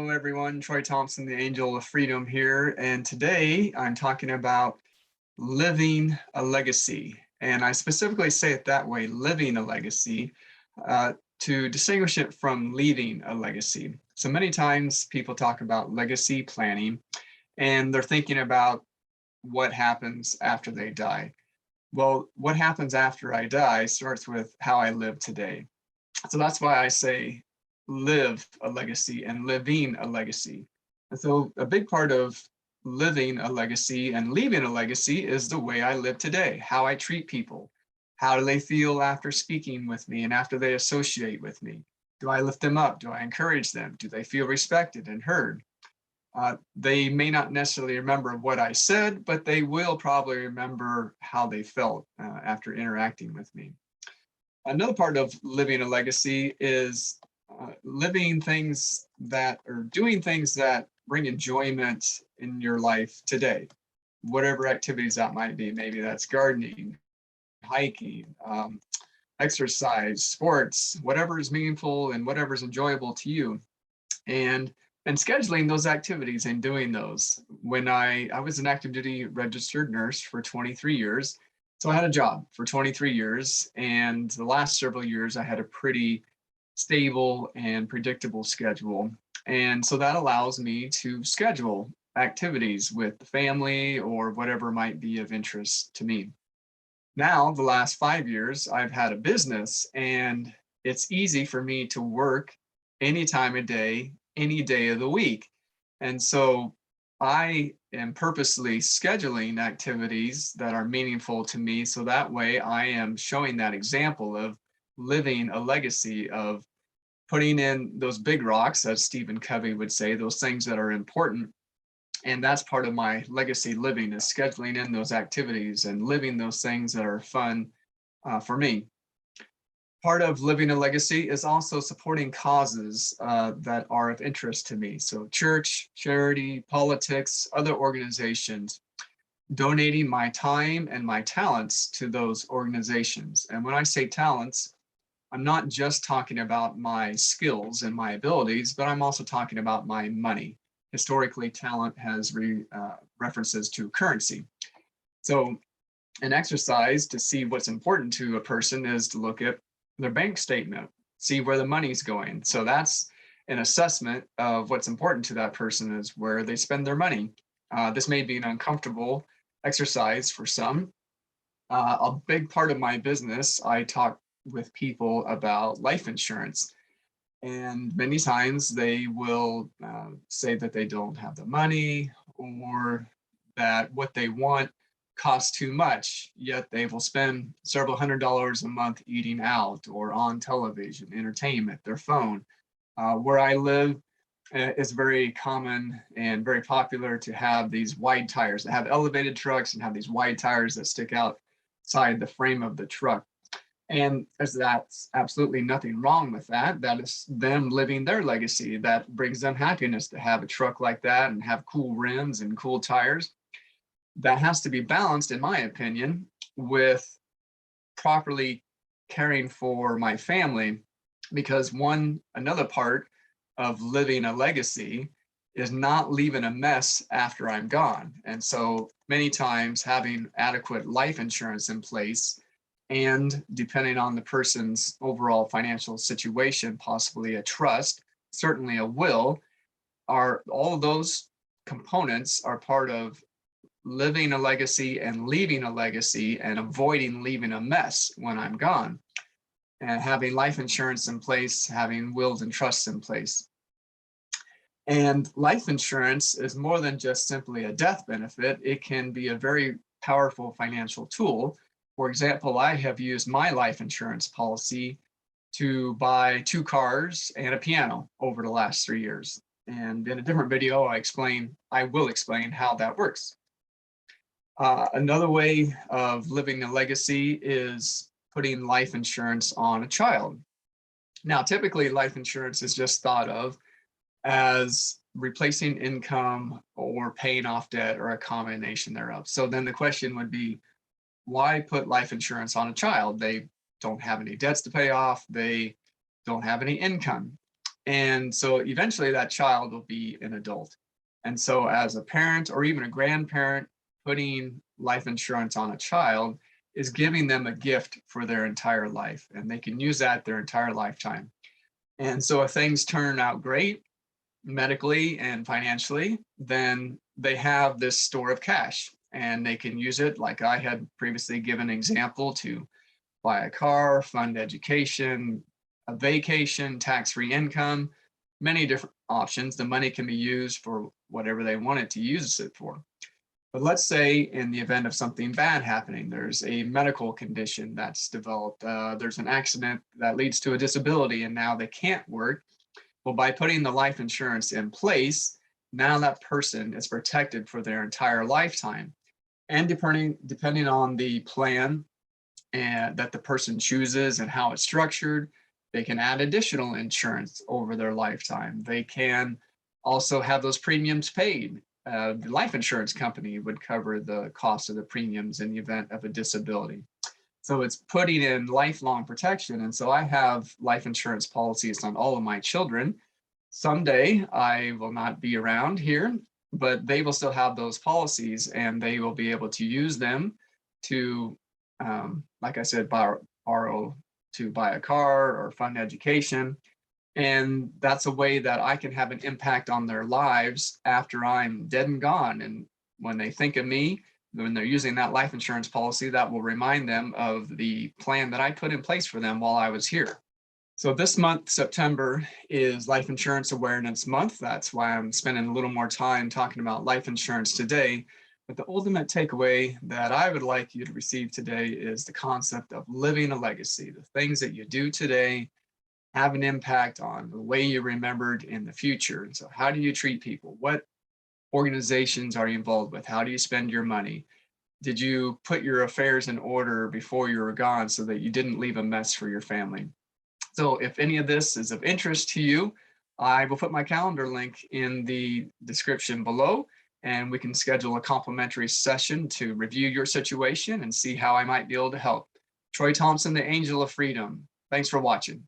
Hello, everyone. Troy Thompson, the Angel of Freedom here. And today I'm talking about living a legacy. And I specifically say it that way, living a legacy, to distinguish it from leaving a legacy. So many times people talk about legacy planning and they're thinking about what happens after they die. Well, what happens after I die starts with how I live today. So that's why I say live a legacy and living a legacy. And so a big part of living a legacy and leaving a legacy is the way I live today, how I treat people. How do they feel after speaking with me and after they associate with me? Do I lift them up? Do I encourage them? Do they feel respected and heard? They may not necessarily remember what I said, but they will probably remember how they felt after interacting with me. Another part of living a legacy is living things that or doing things that bring enjoyment in your life today, whatever activities that might be. Maybe that's gardening, hiking, exercise, sports, whatever is meaningful and whatever is enjoyable to you. And and scheduling those activities and doing those. When I was an active duty registered nurse for 23 years, so I had a job for 23 years, and the last several years I had a pretty stable and predictable schedule. And so that allows me to schedule activities with the family or whatever might be of interest to me. Now, the last 5 years, I've had a business, and it's easy for me to work any time of day, any day of the week. And so I am purposely scheduling activities that are meaningful to me. So that way I am showing that example of living a legacy of putting in those big rocks, as Stephen Covey would say, those things that are important. And that's part of my legacy living, is scheduling in those activities and living those things that are fun for me. Part of living a legacy is also supporting causes that are of interest to me. So church, charity, politics, other organizations, donating my time and my talents to those organizations. And when I say talents, I'm not just talking about my skills and my abilities, but I'm also talking about my money. Historically, talent has references to currency. So an exercise to see what's important to a person is to look at their bank statement, see where the money's going. So that's an assessment of what's important to that person, is where they spend their money. This may be an uncomfortable exercise for some. A big part of my business, I talk with people about life insurance. And many times they will say that they don't have the money, or that what they want costs too much, yet they will spend several $100s a month eating out or on television, entertainment, their phone. Where I live, it's very common and very popular to have these wide tires, that have elevated trucks and have these wide tires that stick outside the frame of the truck. And that's absolutely nothing wrong with that. That is them living their legacy. That brings them happiness to have a truck like that and have cool rims and cool tires. That has to be balanced, in my opinion, with properly caring for my family, because another part of living a legacy is not leaving a mess after I'm gone. And so many times having adequate life insurance in place, and depending on the person's overall financial situation, possibly a trust, certainly a will, are all of those components are part of living a legacy and leaving a legacy and avoiding leaving a mess when I'm gone. And having life insurance in place, having wills and trusts in place. And life insurance is more than just simply a death benefit. It can be a very powerful financial tool. For example, I have used my life insurance policy to buy 2 cars and a piano over the last 3 years. And in a different video, I will explain how that works. Another way of living a legacy is putting life insurance on a child. Now, typically life insurance is just thought of as replacing income or paying off debt, or a combination thereof. So then the question would be, why put life insurance on a child? They don't have any debts to pay off. They don't have any income. And so eventually that child will be an adult. And so as a parent or even a grandparent, putting life insurance on a child is giving them a gift for their entire life, and they can use that their entire lifetime. And so if things turn out great medically and financially, then they have this store of cash and they can use it, like I had previously given an example, to buy a car, fund education, a vacation, tax-free income, many different options. The money can be used for whatever they want it to use it for. But let's say in the event of something bad happening, there's a medical condition that's developed, there's an accident that leads to a disability and now they can't work. Well, by putting the life insurance in place, now that person is protected for their entire lifetime. And depending on the plan and that the person chooses and how it's structured, they can add additional insurance over their lifetime. They can also have those premiums paid. The life insurance company would cover the cost of the premiums in the event of a disability. So it's putting in lifelong protection. And so I have life insurance policies on all of my children. Someday I will not be around here, but they will still have those policies and they will be able to use them to, like I said, borrow to buy a car or fund education. And that's a way that I can have an impact on their lives after I'm dead and gone. And when they think of me, when they're using that life insurance policy, that will remind them of the plan that I put in place for them while I was here. So this month, September, is Life Insurance Awareness Month. That's why I'm spending a little more time talking about life insurance today. But the ultimate takeaway that I would like you to receive today is the concept of living a legacy. The things that you do today have an impact on the way you're remembered in the future. So how do you treat people? What organizations are you involved with? How do you spend your money? Did you put your affairs in order before you were gone so that you didn't leave a mess for your family? So if any of this is of interest to you, I will put my calendar link in the description below, and we can schedule a complimentary session to review your situation and see how I might be able to help. Troy Thompson, the Angel of Freedom. Thanks for watching.